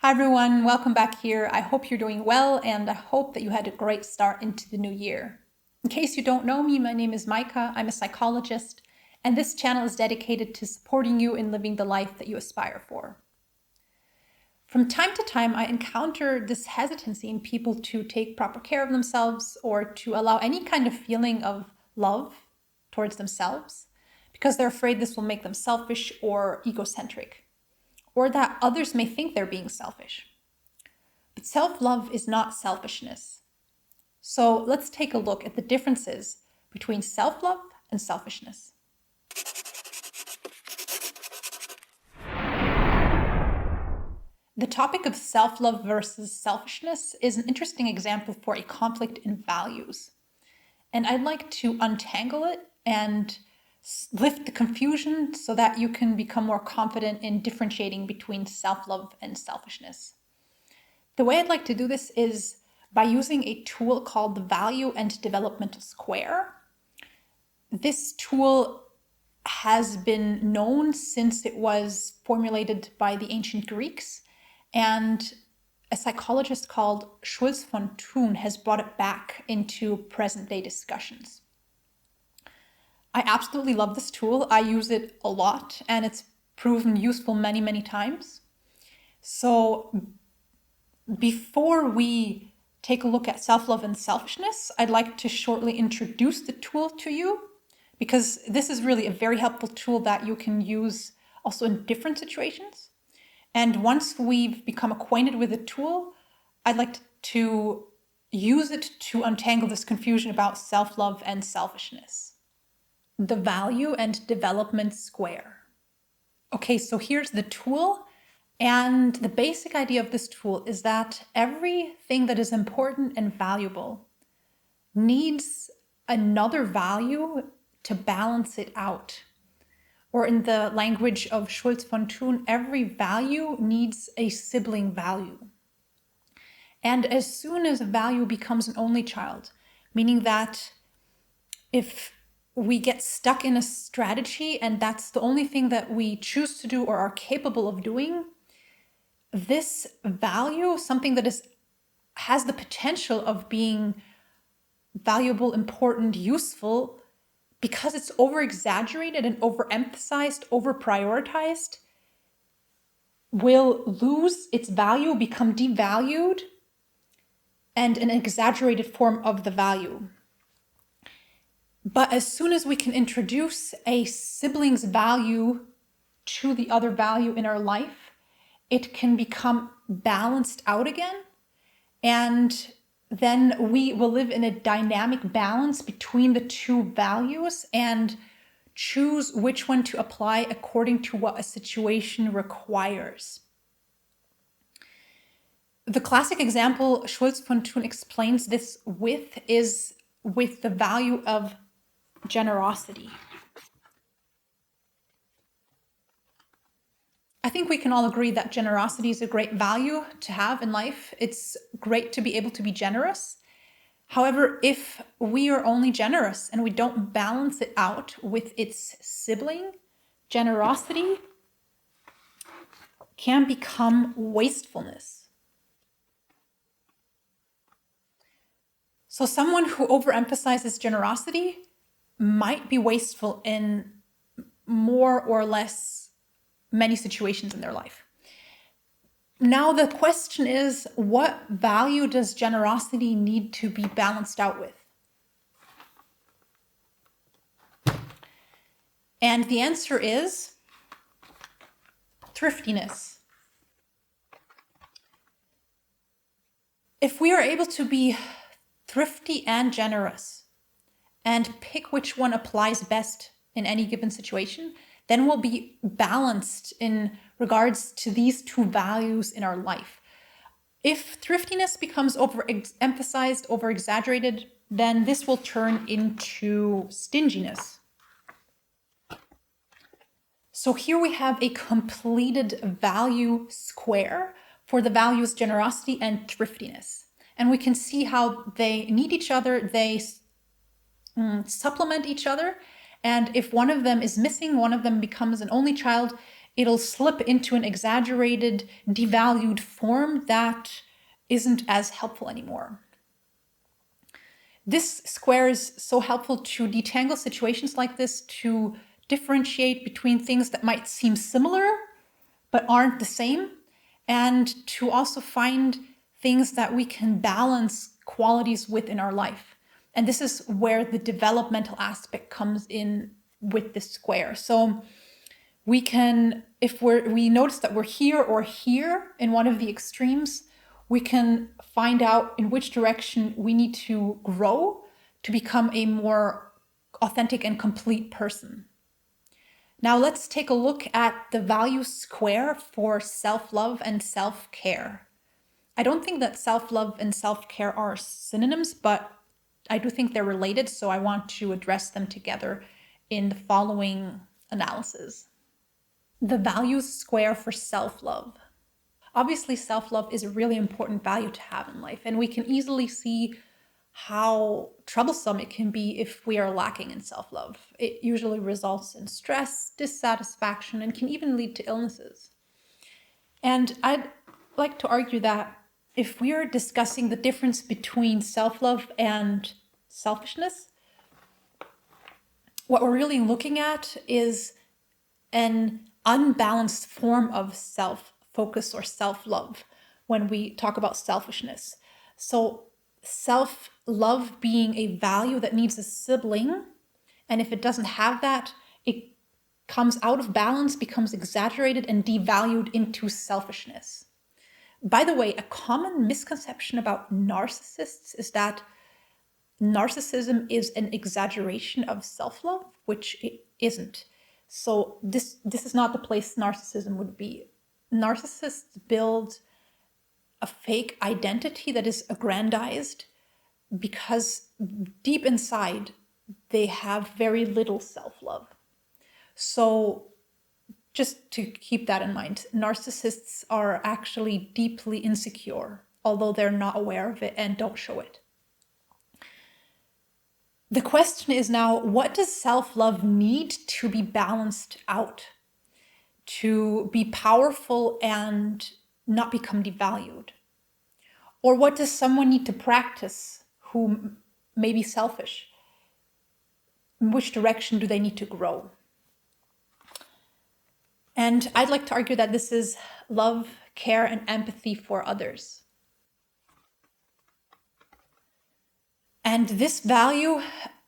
Hi everyone, welcome back here. I hope you're doing well and I hope that you had a great start into the new year. In case you don't know me, my name is Maika. I'm a psychologist and this channel is dedicated to supporting you in living the life that you aspire for. From time to time, I encounter this hesitancy in people to take proper care of themselves or to allow any kind of feeling of love towards themselves because they're afraid this will make them selfish or egocentric, or that others may think they're being selfish. But self-love is not selfishness. So let's take a look at the differences between self-love and selfishness. The topic of self-love versus selfishness is an interesting example for a conflict in values. And I'd like to untangle it and lift the confusion so that you can become more confident in differentiating between self-love and selfishness. The way I'd like to do this is by using a tool called the Value and Developmental Square. This tool has been known since it was formulated by the ancient Greeks, and a psychologist called Schulz von Thun has brought it back into present-day discussions. I absolutely love this tool. I use it a lot and it's proven useful many, many times. So before we take a look at self-love and selfishness, I'd like to shortly introduce the tool to you because this is really a very helpful tool that you can use also in different situations. And once we've become acquainted with the tool, I'd like to use it to untangle this confusion about self-love and selfishness. The Value and Development Square. Okay, so here's the tool. And the basic idea of this tool is that everything that is important and valuable needs another value to balance it out. Or in the language of Schulz von Thun, every value needs a sibling value. And as soon as a value becomes an only child, meaning that if we get stuck in a strategy and that's the only thing that we choose to do or are capable of doing, this value, something that has the potential of being valuable, important, useful, because it's over-exaggerated and overemphasized, over-prioritized, will lose its value, become devalued, and an exaggerated form of the value. But as soon as we can introduce a sibling's value to the other value in our life, it can become balanced out again. And then we will live in a dynamic balance between the two values and choose which one to apply according to what a situation requires. The classic example Schulz von Thun explains this with is with the value of generosity. I think we can all agree that generosity is a great value to have in life. It's great to be able to be generous. However, if we are only generous and we don't balance it out with its sibling, generosity can become wastefulness. So someone who overemphasizes generosity might be wasteful in more or less many situations in their life. Now the question is, what value does generosity need to be balanced out with? And the answer is thriftiness. If we are able to be thrifty and generous, and pick which one applies best in any given situation, then we'll be balanced in regards to these two values in our life. If thriftiness becomes overemphasized, over-exaggerated, then this will turn into stinginess. So here we have a completed value square for the values generosity and thriftiness. And we can see how they need each other, they supplement each other. And if one of them is missing, one of them becomes an only child, it'll slip into an exaggerated, devalued form that isn't as helpful anymore. This square is so helpful to detangle situations like this, to differentiate between things that might seem similar but aren't the same, and to also find things that we can balance qualities with in our life. And this is where the developmental aspect comes in with this square. So we can, if we notice that we're here or here in one of the extremes, we can find out in which direction we need to grow to become a more authentic and complete person. Now let's take a look at the value square for self-love and self-care. I don't think that self-love and self-care are synonyms, but I do think they're related, so I want to address them together in the following analysis. The values square for self-love. Obviously, self-love is a really important value to have in life, and we can easily see how troublesome it can be if we are lacking in self-love. It usually results in stress, dissatisfaction, and can even lead to illnesses. And I'd like to argue that if we are discussing the difference between self-love and selfishness, what we're really looking at is an unbalanced form of self-focus or self-love when we talk about selfishness. So self-love being a value that needs a sibling, and if it doesn't have that, it comes out of balance, becomes exaggerated, and devalued into selfishness. By the way, a common misconception about narcissists is that narcissism is an exaggeration of self-love, which it isn't. So this is not the place narcissism would be. Narcissists build a fake identity that is aggrandized because deep inside they have very little self-love. So just to keep that in mind, narcissists are actually deeply insecure, although they're not aware of it and don't show it. The question is now, what does self-love need to be balanced out, to be powerful and not become devalued? Or what does someone need to practice who may be selfish? In which direction do they need to grow? And I'd like to argue that this is love, care, and empathy for others. And this value,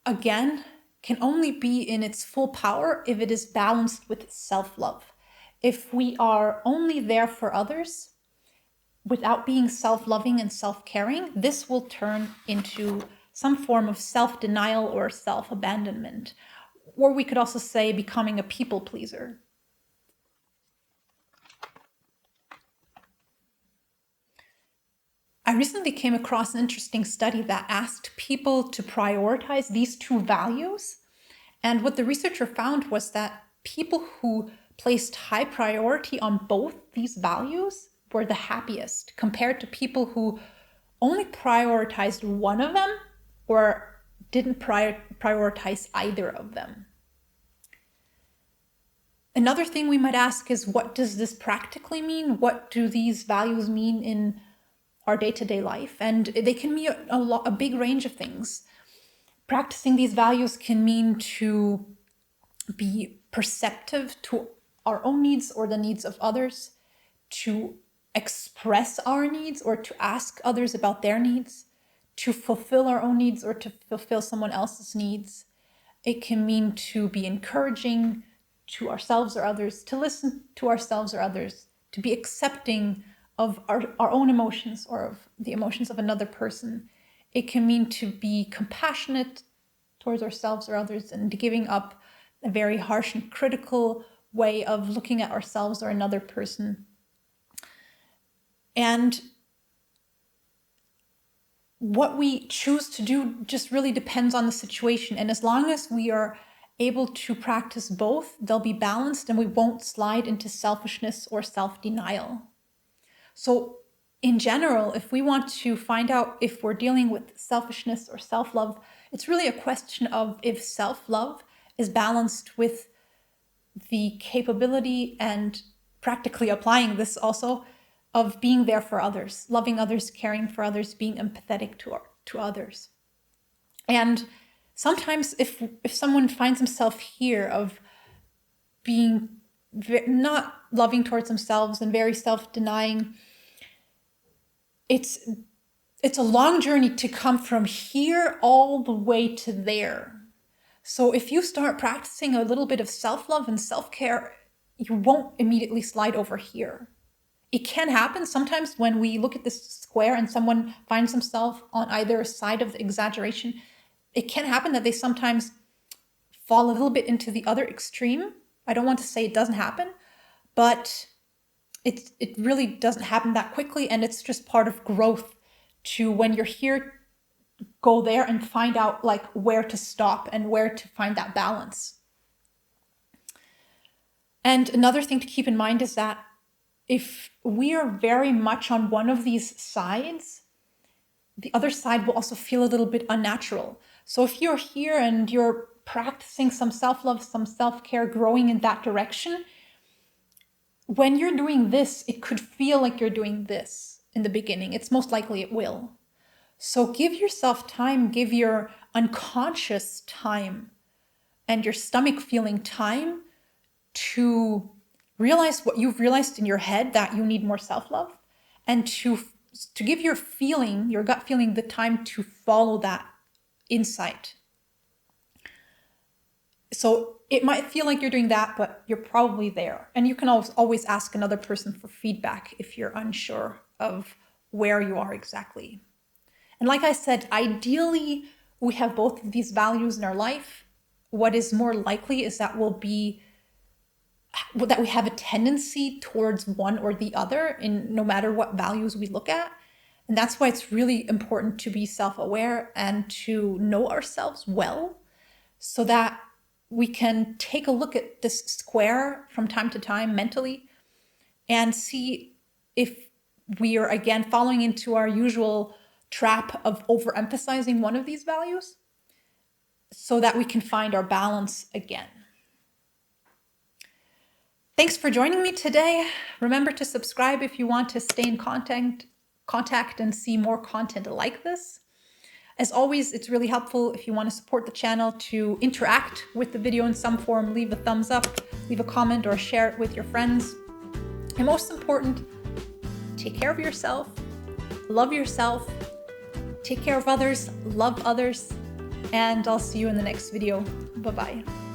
again, can only be in its full power if it is balanced with self-love. If we are only there for others without being self-loving and self-caring, this will turn into some form of self-denial or self-abandonment. Or we could also say becoming a people pleaser. I recently came across an interesting study that asked people to prioritize these two values. And what the researcher found was that people who placed high priority on both these values were the happiest compared to people who only prioritized one of them or didn't prioritize either of them. Another thing we might ask is, what does this practically mean? What do these values mean in our day-to-day life? And they can mean a big range of things. Practicing these values can mean to be perceptive to our own needs or the needs of others, to express our needs or to ask others about their needs, to fulfill our own needs or to fulfill someone else's needs. It can mean to be encouraging to ourselves or others, to listen to ourselves or others, to be accepting of our own emotions or of the emotions of another person. It can mean to be compassionate towards ourselves or others and giving up a very harsh and critical way of looking at ourselves or another person. And what we choose to do just really depends on the situation. And as long as we are able to practice both, they'll be balanced and we won't slide into selfishness or self-denial. So in general, if we want to find out if we're dealing with selfishness or self-love, it's really a question of if self-love is balanced with the capability and practically applying this also of being there for others, loving others, caring for others, being empathetic to others. And sometimes if someone finds himself here of being not loving towards themselves and very self-denying, it's a long journey to come from here all the way to there. So if you start practicing a little bit of self-love and self-care, you won't immediately slide over here. It can happen sometimes when we look at this square and someone finds themselves on either side of the exaggeration. It can happen that they sometimes fall a little bit into the other extreme. I don't want to say it doesn't happen, but it really doesn't happen that quickly, and it's just part of growth to, when you're here, go there and find out like where to stop and where to find that balance. And another thing to keep in mind is that if we are very much on one of these sides, the other side will also feel a little bit unnatural. So if you're here and you're practicing some self-love, some self-care, growing in that direction, when you're doing this, it could feel like you're doing this in the beginning. It's most likely it will. So give yourself time, give your unconscious time and your stomach feeling time to realize what you've realized in your head, that you need more self-love, and to give your feeling, your gut feeling, the time to follow that insight. So it might feel like you're doing that, but you're probably there. And you can always ask another person for feedback if you're unsure of where you are exactly. And like I said, ideally, we have both of these values in our life. What is more likely is that we have a tendency towards one or the other, in no matter what values we look at. And that's why it's really important to be self-aware and to know ourselves well, so that we can take a look at this square from time to time mentally and see if we are again falling into our usual trap of overemphasizing one of these values, so that we can find our balance again. Thanks for joining me today. Remember to subscribe if you want to stay in contact and see more content like this. As always, it's really helpful if you want to support the channel to interact with the video in some form. Leave a thumbs up, leave a comment, or share it with your friends. And most important, take care of yourself, love yourself, take care of others, love others, and I'll see you in the next video. Bye-bye.